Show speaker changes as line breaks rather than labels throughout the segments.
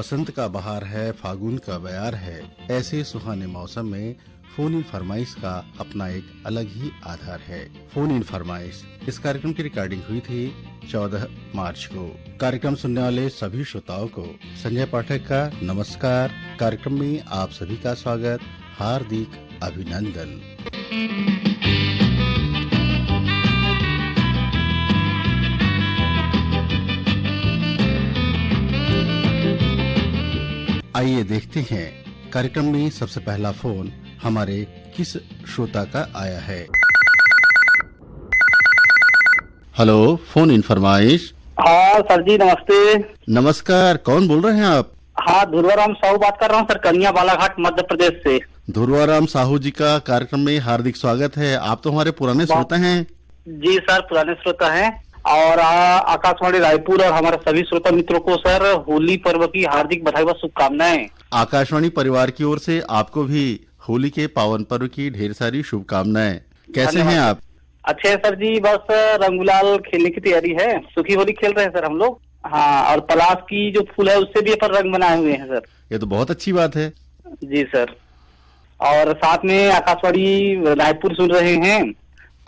बसंत का बहार है, फागुन का बयार है। ऐसे सुहाने मौसम में फोन इन फरमाइश का अपना एक अलग ही आधार है। फोन इन फरमाइश इस कार्यक्रम की रिकॉर्डिंग हुई थी 14 मार्च को। कार्यक्रम सुनने वाले सभी श्रोताओं को संजय पाठक का नमस्कार। कार्यक्रम में आप सभी का स्वागत, हार्दिक अभिनंदन। आइए देखते हैं कार्यक्रम में सबसे पहला फोन हमारे किस श्रोता का आया है। हेलो, फोन इन फरमाइश।
हाँ सर जी, नमस्ते।
नमस्कार, कौन बोल रहे हैं आप?
हाँ, ध्रुवाराम साहू बात कर रहा हूँ सर, कन्या बालाघाट मध्य प्रदेश से।
ध्रुवाराम साहू जी का कार्यक्रम में हार्दिक स्वागत है। आप तो हमारे पुराने श्रोता हैं।
जी सर, पुराने श्रोता हैं। और आकाशवाणी रायपुर और हमारे सभी श्रोता मित्रों को सर होली पर्व की हार्दिक बधाई व शुभकामनाएं।
आकाशवाणी परिवार की ओर से आपको भी होली के पावन पर्व की ढेर सारी शुभकामनाएं। कैसे हैं आप?
अच्छे हैं सर जी, बस रंग गुलाल खेलने की तैयारी है। सुखी होली खेल रहे हैं सर हम लोग। हाँ, और पलाश की जो फूल है उससे भी अपन रंग बनाए हुए हैं सर।
ये तो बहुत अच्छी बात है।
जी सर, और साथ में आकाशवाणी रायपुर सुन रहे हैं।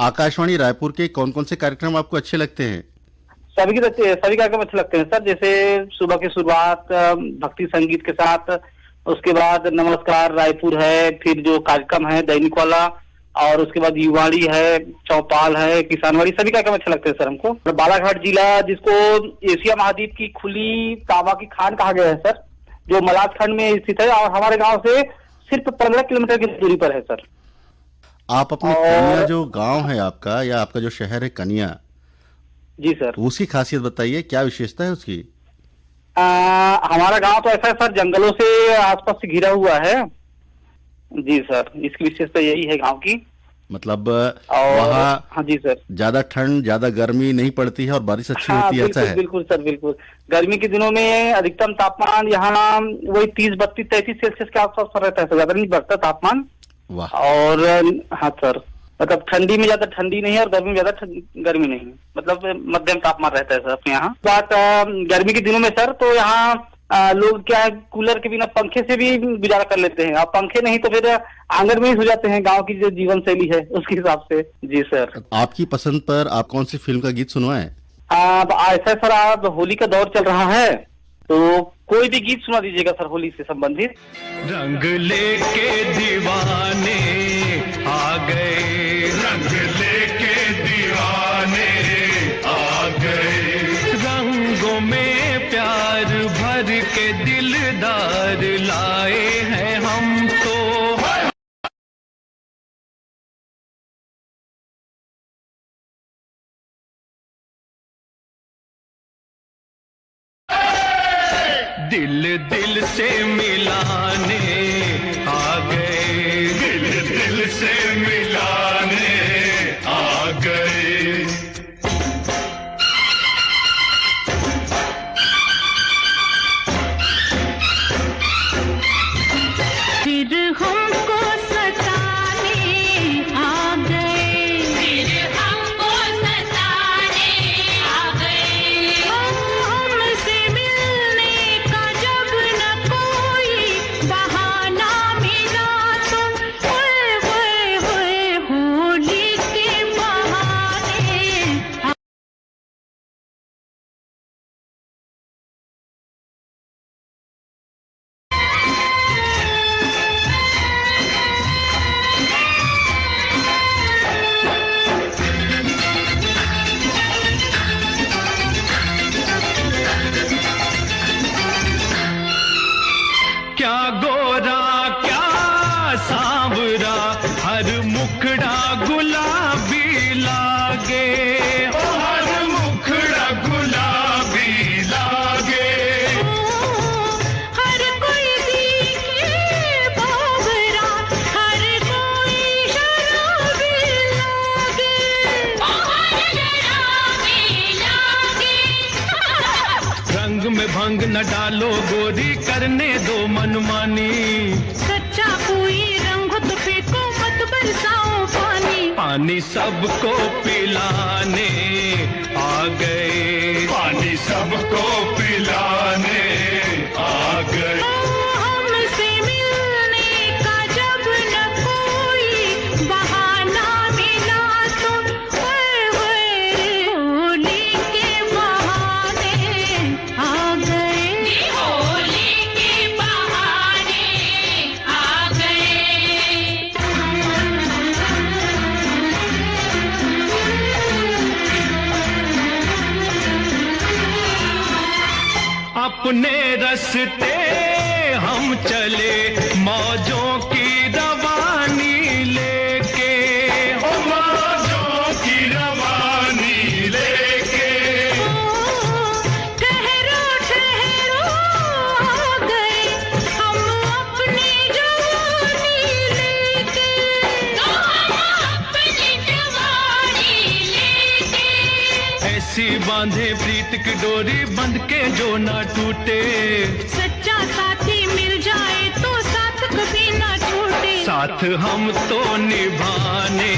आकाशवाणी रायपुर के कौन कौन से कार्यक्रम आपको अच्छे लगते हैं?
सभी कार्यक्रम अच्छे लगते हैं सर। जैसे सुबह की शुरुआत भक्ति संगीत के साथ, उसके बाद नमस्कार रायपुर है, फिर जो कार्यक्रम है दैनिक वाला, और उसके बाद युवाणी है, चौपाल है, किसानवाड़ी, सभी कार्यक्रम अच्छे लगते हैं सर हमको। और बालाघाट जिला, जिसको एशिया महाद्वीप की खुली तांबा की खान कहा गया है सर, जो मलाज खंड में स्थित है और हमारे गाँव से सिर्फ 15 किलोमीटर की दूरी पर है सर।
आप अपने कनिया जो गांव है आपका, या आपका जो शहर है कनिया,
जी सर,
उसकी खासियत बताइए, क्या विशेषता है उसकी?
हमारा गांव तो ऐसा है सर, जंगलों से आसपास से घिरा हुआ है। जी सर, इसकी विशेषता यही है गांव की।
मतलब
वहाँ, हाँ जी सर,
ज्यादा ठंड, ज्यादा गर्मी नहीं पड़ती है और बारिश अच्छी होती है, ऐसा है? बिल्कुल
सर, बिल्कुल। गर्मी के दिनों में अधिकतम तापमान यहाँ वही 30, 32, 33 सेल्सियस के आसपास पर रहता है सर, ज्यादा नहीं बढ़ता तापमान।
वाह।
और हाँ सर, मतलब ठंडी में ज्यादा ठंडी नहीं है और गर्मी में ज्यादा गर्मी नहीं है, मतलब मध्यम तापमान रहता है सर अपने यहाँ। बात गर्मी के दिनों में सर, तो यहाँ लोग क्या है, कूलर के बिना पंखे से भी गुजारा कर लेते हैं। और पंखे नहीं तो फिर आंगन में ही सो जाते हैं, गांव की जो जीवन शैली है उसके हिसाब से। जी सर।
आपकी पसंद पर आप कौन सी फिल्म का गीत सुनवाएं?
ऐसा सर, आप होली का दौर चल रहा है तो कोई भी गीत सुना दीजिएगा सर होली से संबंधित।
रंग लेके दीवाने आ गए, रंग लेके दीवाने आ गए, रंगों में प्यार भर के दिलदार लाए हैं हम तो। दिल दिल से मिलाने आ गए, दिल दिल से मिलाने आ गए।
फिर हमको सताने आ गए, फिर हमको सताने आ गए, हमसे मिलने का जब न कोई बहाना मिला तो होए होए होए होली के बहाने।
क्या गोरा क्या सांवरा, हर मुखड़ा गुलाबी लागे, हर मुखड़ा गुलाबी लागे।
हर कोई दिखे बाबरा, हर कोई शराबी लागे, हर शराबी लागे।
रंग में भंग न डालो गोरी, करने दो मनमानी,
सच्चा कोई रंग हो तो फेंको मत बरसाओ पानी।
पानी सबको पिलाने आ गए, पानी सबको पिलाने आ गए। अपने रास्ते हम चले मौजों की रवानी लेके, ओ मौजों की रवानी लेके।
ठहरो ठहरो आ गए हम अपनी जवानी लेके, अपनी जवानी लेके।
ऐसी बांधे प्रीत की डोरी बंध के जो ना टूटे,
सच्चा साथी मिल जाए तो साथ कभी ना छूटे।
साथ हम तो निभाने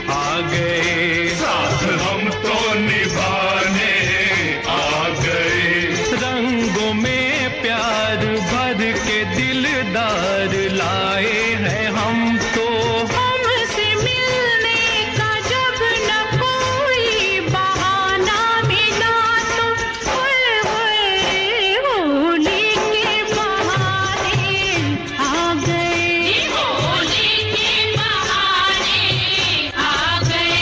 आ गए, साथ हम तो निभाने आ गए। रंगों में प्यार भर के दिलदार लाए हैं हम तो,
हमसे मिलने का जब न कोई बहाना मिला तो, होए होए होली के बहाने आ गए, होली के बहाने आ गए।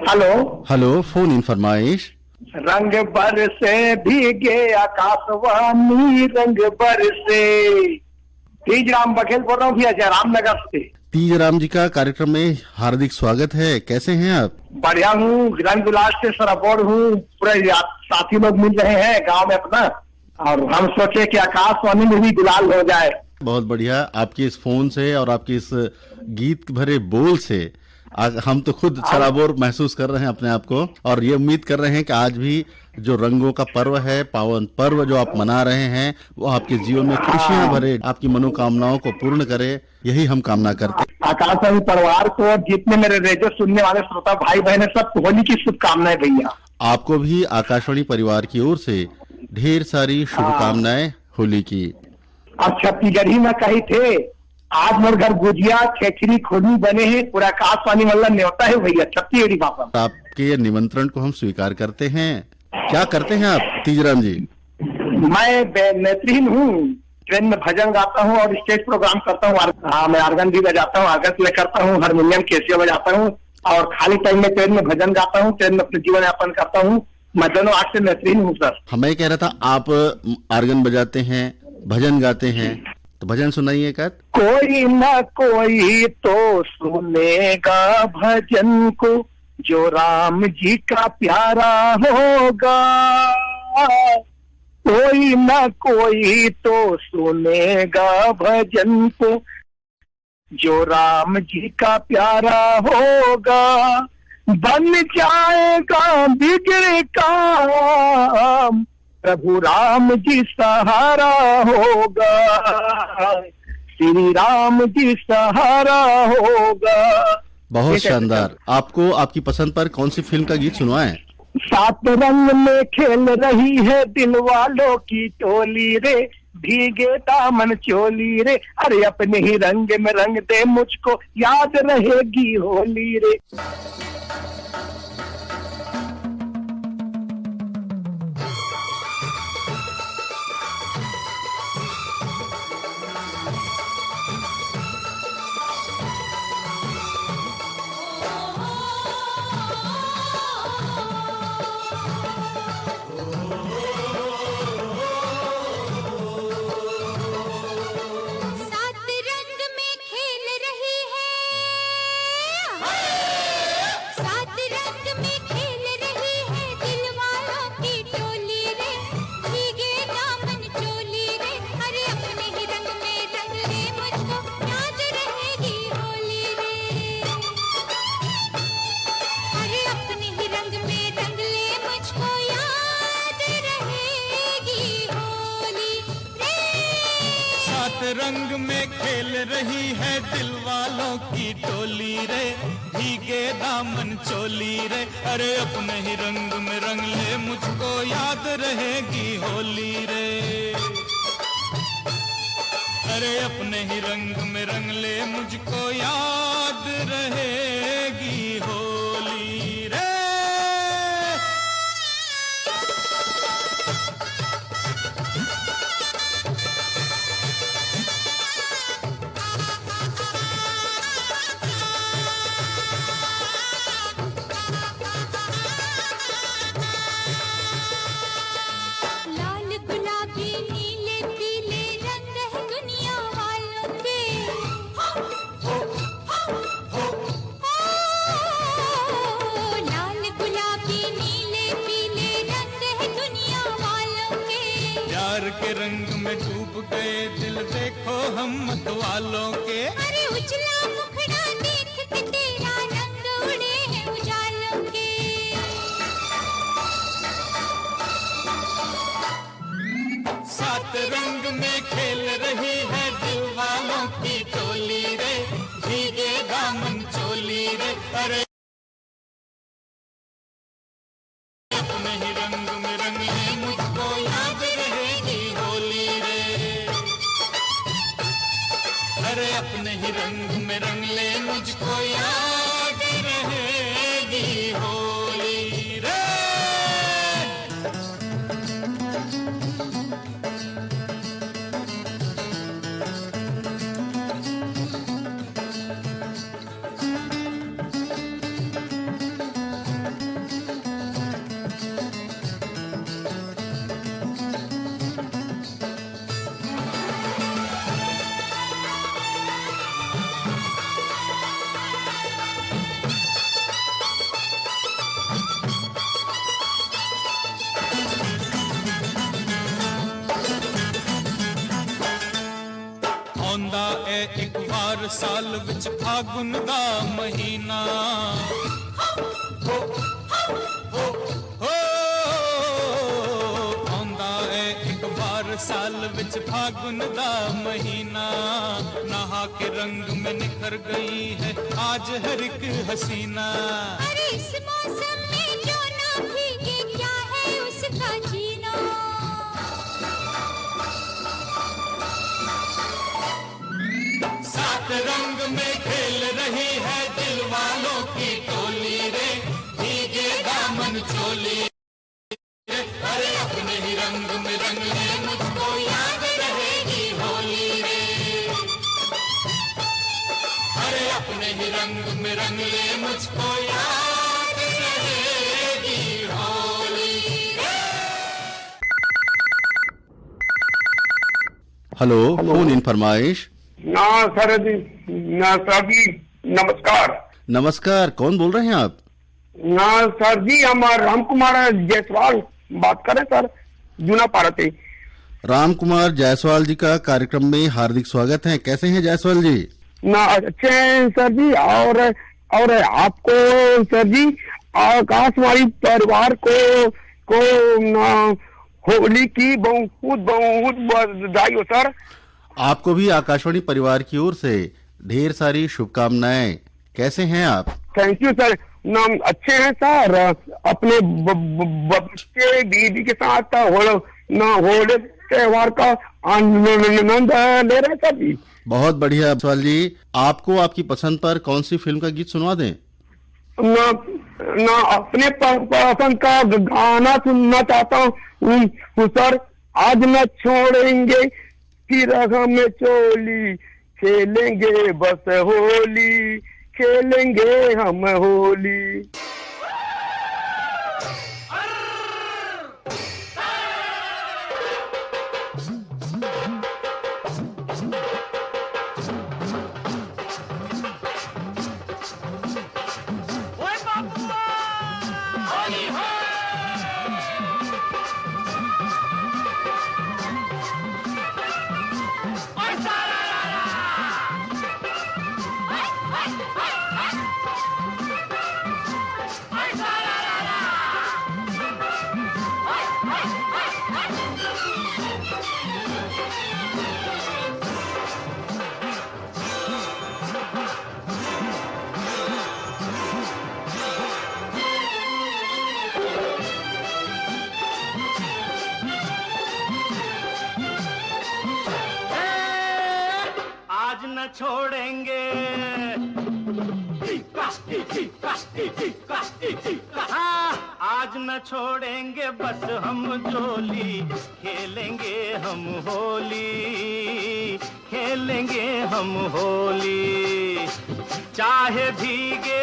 हेलो।
हेलो, फोन इन फरमाइश।
रंग बरसे भीगे आकाशवाणी, रंग बरसे। तीजराम बघेल बोल रहा हूँ भैया, जयरामनगर से।
तीजराम जी का कार्यक्रम में हार्दिक स्वागत है। कैसे हैं आप?
बढ़िया हूँ, रंग गुलाल से सराबोर हूँ। पूरे साथी लोग मिल रहे हैं गांव में अपना, और हम सोचे कि आकाशवाणी में भी गुलाल हो जाए।
बहुत बढ़िया। आपके इस फोन से और आपके इस गीत भरे बोल से हम तो खुद सराबोर महसूस कर रहे हैं अपने आप को, और ये उम्मीद कर रहे हैं कि आज भी जो रंगों का पर्व है, पावन पर्व जो आप मना रहे हैं, वो आपके जीवन में खुशियां भरे, आपकी मनोकामनाओं को पूर्ण करे, यही हम कामना करते हैं।
आकाशवाणी परिवार को और जितने मेरे रेडियो सुनने वाले श्रोता भाई बहन है, सबको होली की शुभकामनाएं भैया।
आपको भी आकाशवाणी परिवार की ओर से ढेर सारी शुभकामनाएं होली की।
अब छत्तीसगढ़ ही में कही थे, आज मोर घर गुजिया खेखरी खोली बने हैं, पूरा आकाशवाणी मतलब न्योता है भैया छत्तीसगढ़ी भाषा।
आपके निमंत्रण को हम स्वीकार करते हैं। क्या करते हैं आप तीजराम जी?
मैं नेत्रहीन हूँ, ट्रेन में भजन गाता हूँ और स्टेज प्रोग्राम करता हूँ। हाँ, मैं आर्गन भी बजाता हूँ, आर्गन प्ले करता हूँ, हारमोनियम कैसियो बजाता हूँ, और खाली टाइम में ट्रेन में भजन गाता हूँ, ट्रेन में अपने जीवन यापन करता हूँ। मैं दोनों आर्ट से नेत्रहीन हूँ सर।
हमें कह रहा था आप आर्गन बजाते हैं, भजन गाते हैं, तो भजन सुनाइए एक आध।
कोई ना कोई तो सुनेगा भजन को, जो राम जी का प्यारा होगा। कोई ना कोई तो सुनेगा भजन को, जो राम जी का प्यारा होगा। बन जाएगा बिगड़े काम, प्रभु राम जी सहारा होगा। श्री राम जी सहारा होगा।
बहुत शानदार। आपको आपकी पसंद पर कौन सी फिल्म का गीत सुनवाएं?
सात रंग में खेल रही है दिल वालों की टोली रे, भीगे दामन चोली रे। अरे अपने ही रंग में रंग दे मुझको, याद रहेगी होली रे।
रंग में खेल रही है दिल वालों की टोली रे, भीगे दामन चोली रे। अरे अपने ही रंग में रंग ले मुझको, याद रहेगी होली रे। अरे अपने ही रंग में रंग ले मुझको, याद रहेगी होली रे। के रंग में डूब गए दिल देखो हम मतवालों के।
अरे उजला मुखड़ा देख के तेरा रंग उड़े हैं उजालों के।
सात रंग में खेल रही है दिल वालों की टोली रे, भीगे दामन चोली रे। अरे अपने ही रंग में रंग ले मुझको याद रहेगी होली रे। अरे अपने ही रंग में रंग ले मुझको याद रहेगी होली रे। आंदा है एक बार साल विच फागुन दा महीना। हो आंदा है एक बार साल विच फागुन दा महीना। नहा के रंग में निखर गई है आज हर एक हसीना।
अरे इस मौसम में जो ना भीगे क्या है उसका जीना।
सात रंग में खेल रही है दिल वालों की टोली रे, भीगे दामन चोली रे। अरे अपने ही रंग में रंग ले मुझको याद रहेगी होली रे। अरे अपने ही रंग में रंग ले मुझको याद रहेगी होली रे।
हेलो, फोन इन फरमाइश।
ना सर जी, ना सर जी, नमस्कार।
नमस्कार, कौन बोल रहे हैं आप?
ना सर जी, हम राम कुमार जायसवाल बात करें सर, जूना पारा से।
राम कुमार जायसवाल जी का कार्यक्रम में हार्दिक स्वागत है। कैसे हैं जायसवाल जी?
ना अच्छे हैं सर जी। और आपको सर जी, आकाशवाणी परिवार को ना होली की बहुत बहुत बधाई हो सर।
आपको भी आकाशवाणी परिवार की ओर से ढेर सारी शुभकामनाएं। कैसे हैं आप?
Thank you sir. नाम अच्छे हैं सर। अपने बच्चे दीदी के साथ होली त्योहार का आनंद ले रहे सर जी।
बहुत बढ़िया जायसवाल जी। आपको आपकी पसंद पर कौन सी फिल्म का गीत सुनवा दें?
ना अपने पसंद का गाना सुनना चाहता हूँ सर। आज न छोड़ेंगे फिर हम चोली, खेलेंगे बस होली, खेलेंगे हम होली।
न छोड़ेंगे, हाँ आज न छोड़ेंगे बस हम जोली, खेलेंगे हम होली, खेलेंगे हम होली। चाहे भीगे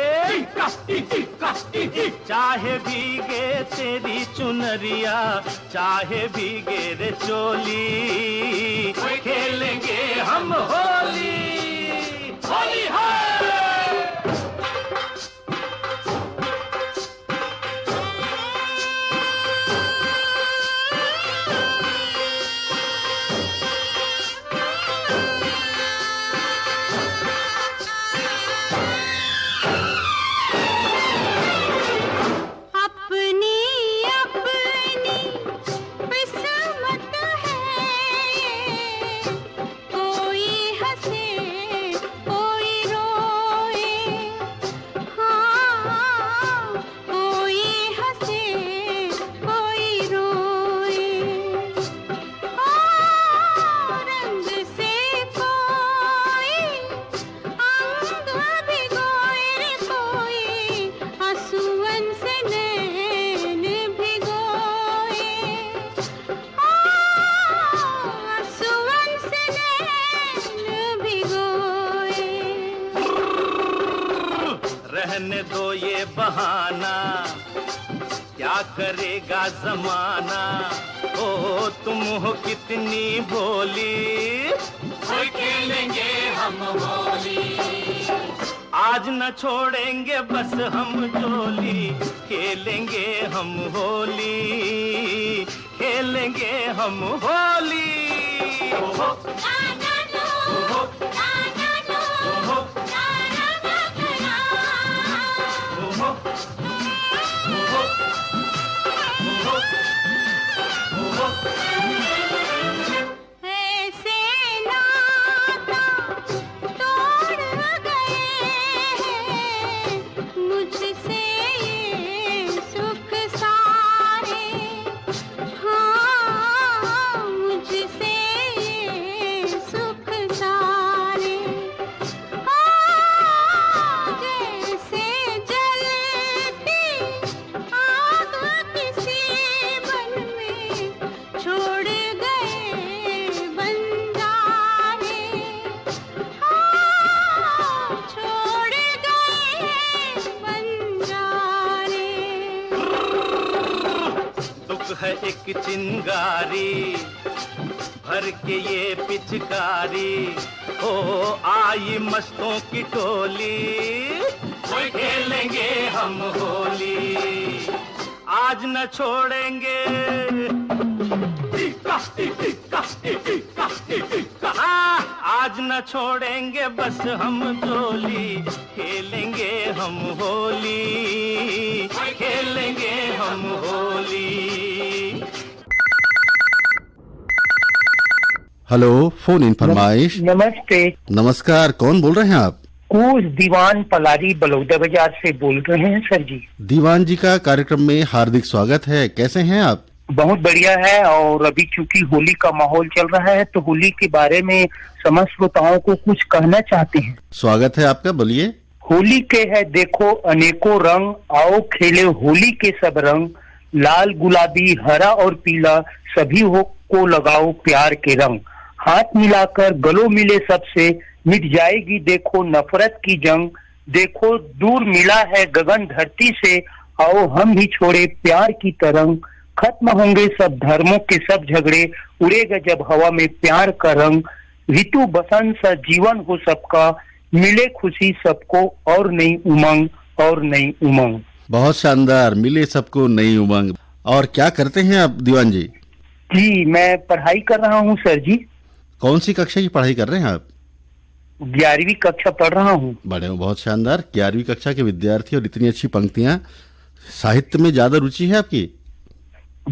तेरी चुनरिया, चाहे भीगे रे चोली, खेलेंगे हम होली, होली है। रहने दो ये बहाना, क्या करेगा जमाना। ओ तुम हो कितनी भोली, खेलेंगे हम होली। आज न छोड़ेंगे बस हम जोली, खेलेंगे हम होली, खेलेंगे हम होली। है एक चिंगारी भर के ये पिचकारी, हो आई मस्तों की टोली, खेलेंगे हम होली। आज न छोड़ेंगे, आज न छोड़ेंगे बस हम जोली, खेलेंगे हम होली, खेलेंगे हम होली।
हेलो, फोन इन फरमाइश।
नमस्ते।
नमस्कार, कौन बोल रहे हैं आप?
कूस दीवान पलारी बलौदा बाजार से बोल रहे हैं सर जी।
दीवान जी का कार्यक्रम में हार्दिक स्वागत है। कैसे हैं आप?
बहुत बढ़िया है। और अभी चूंकि होली का माहौल चल रहा है तो होली के बारे में समस्त श्रोताओं को कुछ कहना चाहते हैं।
स्वागत है आपका, बोलिए।
होली के है देखो अनेकों रंग, आओ खेले होली के सब रंग, लाल गुलाबी हरा और पीला सभी को लगाओ प्यार के रंग, हाथ मिलाकर गलों मिले सबसे, मिट जाएगी देखो नफरत की जंग, देखो दूर मिला है गगन धरती से, आओ हम भी छोड़े प्यार की तरंग, खत्म होंगे सब धर्मों के सब झगड़े, उड़ेगा जब हवा में प्यार का रंग, ऋतु बसंत सा जीवन हो सबका, मिले खुशी सबको और नई उमंग और नई उमंग।
बहुत शानदार, मिले सबको नई उमंग। और क्या करते हैं आप दीवान जी?
जी मैं पढ़ाई कर रहा हूँ सर जी।
कौन सी कक्षा की पढ़ाई कर रहे हैं आप?
11वीं कक्षा पढ़ रहा हूँ।
बड़े हो, बहुत शानदार। 11वीं कक्षा के विद्यार्थी और इतनी अच्छी पंक्तियां। साहित्य में ज्यादा रुचि है आपकी?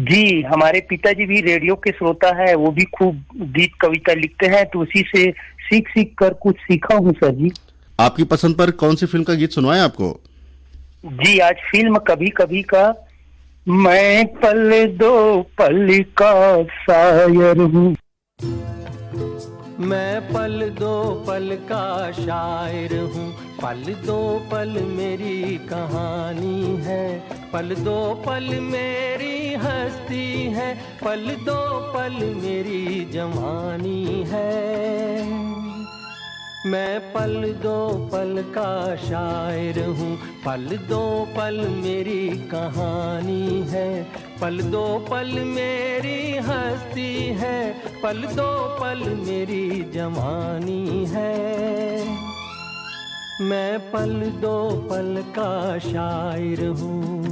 जी, हमारे पिताजी भी रेडियो के श्रोता है, वो भी खूब गीत कविता लिखते हैं, तो उसी से सीख कर कुछ सीखा हूँ सर जी।
आपकी पसंद पर कौन सी फिल्म का गीत सुनवाएं आपको?
जी आज फिल्म कभी कभी का, मैं पल दो पल का शायर हूँ।
मैं पल दो पल का शायर हूँ, पल दो पल मेरी कहानी है, पल दो पल मेरी हस्ती है, पल दो पल मेरी जवानी है। मैं पल दो पल का शायर हूँ, पल दो पल मेरी कहानी है, पल दो पल मेरी हस्ती है, पल दो पल मेरी जवानी है। मैं पल दो पल का शायर हूँ।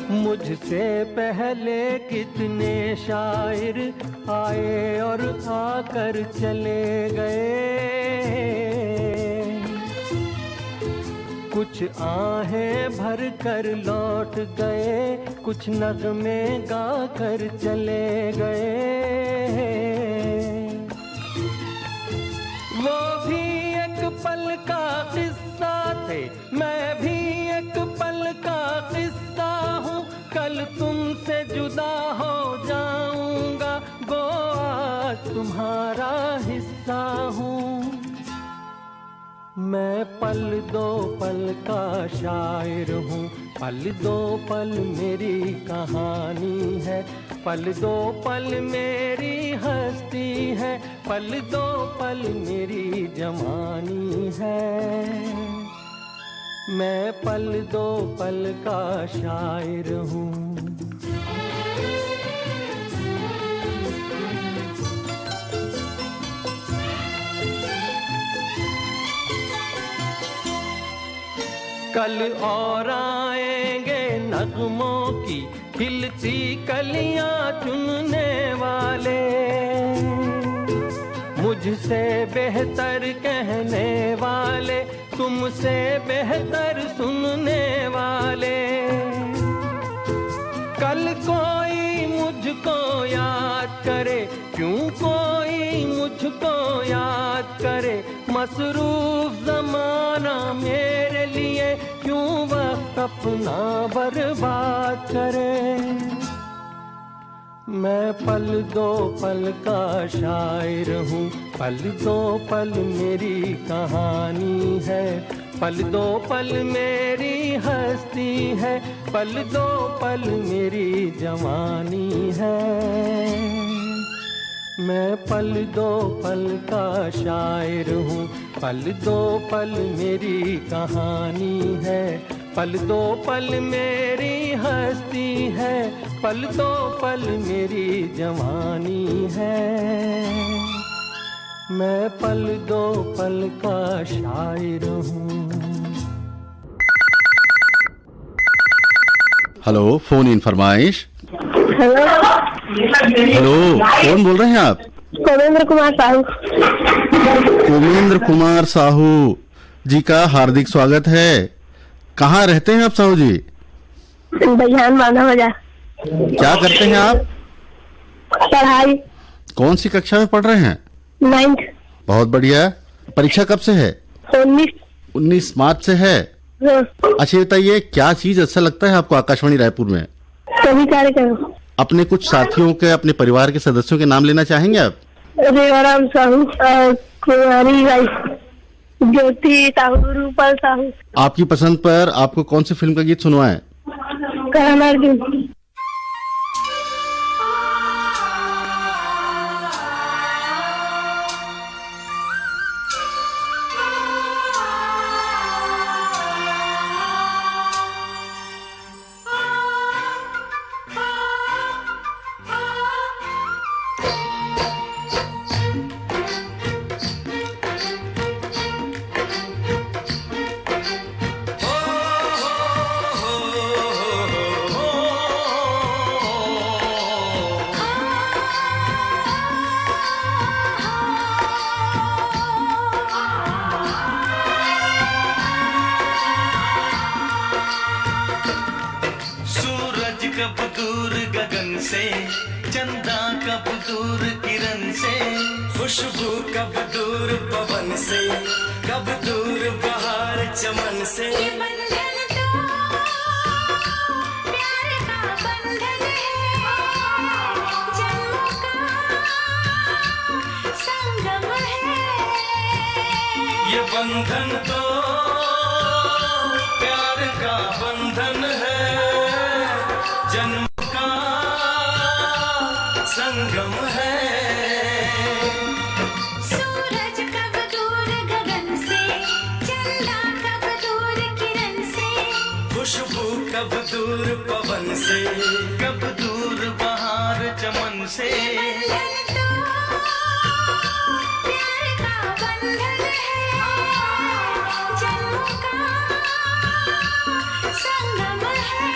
मुझसे पहले कितने शायर आए और आकर चले गए, कुछ आहें भर कर लौट गए, कुछ नगमे गा कर चले गए। वो भी एक पल का किस्सा थे, मैं भी एक पल का किस्सा हूँ, कल तुमसे जुदा हो जाऊंगा, गो आज तुम्हारा हिस्सा हूँ। मैं पल दो पल का शायर हूँ, पल दो पल मेरी कहानी है, पल दो पल मेरी हस्ती है, पल दो पल मेरी जवानी है। मैं पल दो पल का शायर हूँ। कल और आएंगे नगमों की खिलती कलियां चुनने वाले, मुझसे बेहतर कहने वाले, तुमसे बेहतर सुनने वाले। कल कोई मुझको याद करे, क्यों कोई मुझको याद करे, मसरूफ जमाना मेरे लिए क्यों वक्त अपना बर्बाद करे। मैं पल दो पल का शायर हूँ, पल दो पल मेरी कहानी है, पल दो पल मेरी हस्ती है, पल दो पल मेरी जवानी है। मैं पल दो पल का शायर हूँ, पल दो पल मेरी कहानी है, पल दो पल मेरी हस्ती है, पल दो पल मेरी जवानी है। मैं पल दो पल का शायर हूँ।
हेलो, फोन इन फरमाइश। हेलो, कौन बोल रहे हैं आप?
कोमेंद्र कुमार साहू।
कोमेंद्र कुमार साहू जी का हार्दिक स्वागत है। कहाँ रहते हैं आप साहू जी?
बयान बांधा बाजार।
क्या करते हैं आप?
पढ़ाई।
कौन सी कक्षा में पढ़ रहे हैं?
9th।
बहुत बढ़िया। परीक्षा कब से है? 19 मार्च से है। अच्छा बताइए, क्या चीज अच्छा लगता है आपको आकाशवाणी रायपुर में?
सभी कार्यक्रम।
अपने कुछ साथियों के, अपने परिवार के सदस्यों के नाम लेना चाहेंगे आप?
रेवाराम साहू, कुमारी बाई, ज्योति साहू, रूपल साहू।
आपकी पसंद पर आपको कौन सी फिल्म का गीत सुनवाएं?
करण अर्जुन।
कब दूर गगन से, चंदा कब दूर किरण से, खुशबू कब दूर पवन से, कब दूर बहार चमन से।
ये बंधन तो प्यार का बंधन है, जन्मों का संगम है।
ये बंधन तो प्यार का बंधन है, जन्म का संगम है।
सूरज कब दूर गगन से, चंदा कब दूर किरण से,
खुशबू कब दूर पवन से, कब दूर बहार चमन से।
बंधन तो प्यार का बंधन है, जन्मों का संगम है।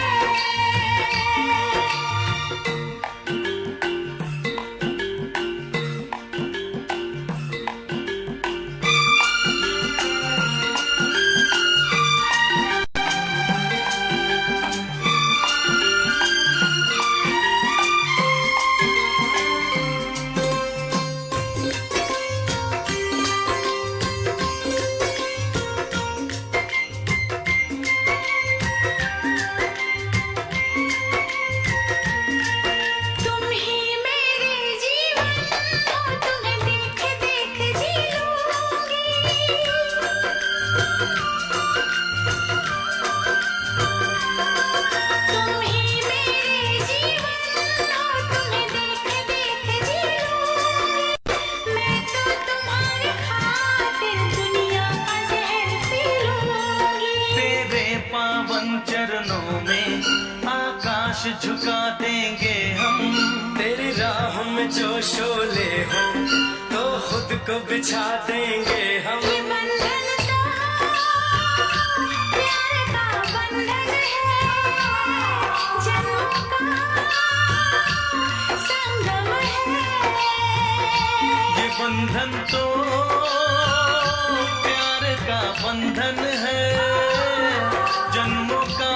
शीश झुका देंगे हम। तेरी राह में जो शोले हो तो खुद को बिछा देंगे हम।
ये बंधन तो प्यार का बंधन है, जन्मों का संगम है।
ये बंधन तो प्यार का बंधन है, जन्मों का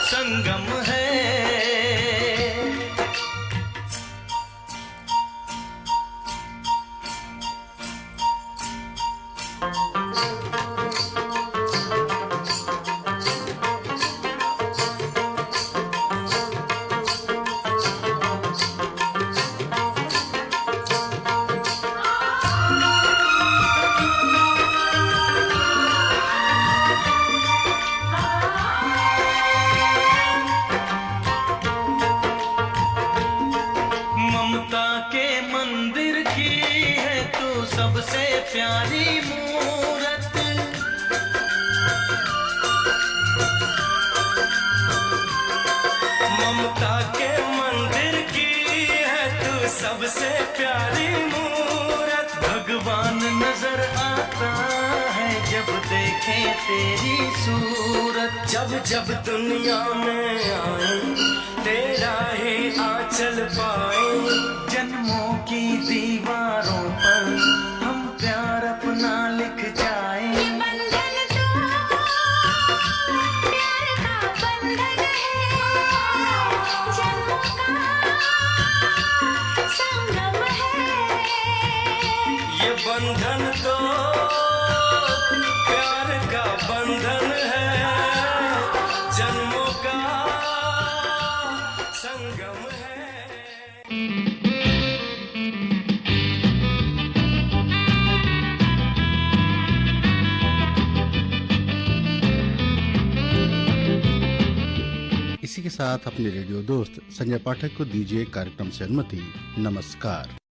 संगम है। ममता के मंदिर की है तू सबसे प्यारी मूरत। ममता के मंदिर की है तू सबसे प्यारी मूरत। भगवान नजर आता है जब देखे तेरी सूरत। जब जब दुनिया में आए तेरा ही आंचल पाए। जन्मों की दीवारों पर हम प्यार अपना लिख जाए।
ये बंधन तो प्यार का बंधन है, जन्मों का संगम है।
ये बंधन तो प्यार का बंधन है, जन्मों का संगम है।
इसी के साथ अपने रेडियो दोस्त संजय पाठक को दीजिए कार्यक्रम से अनुमति। नमस्कार।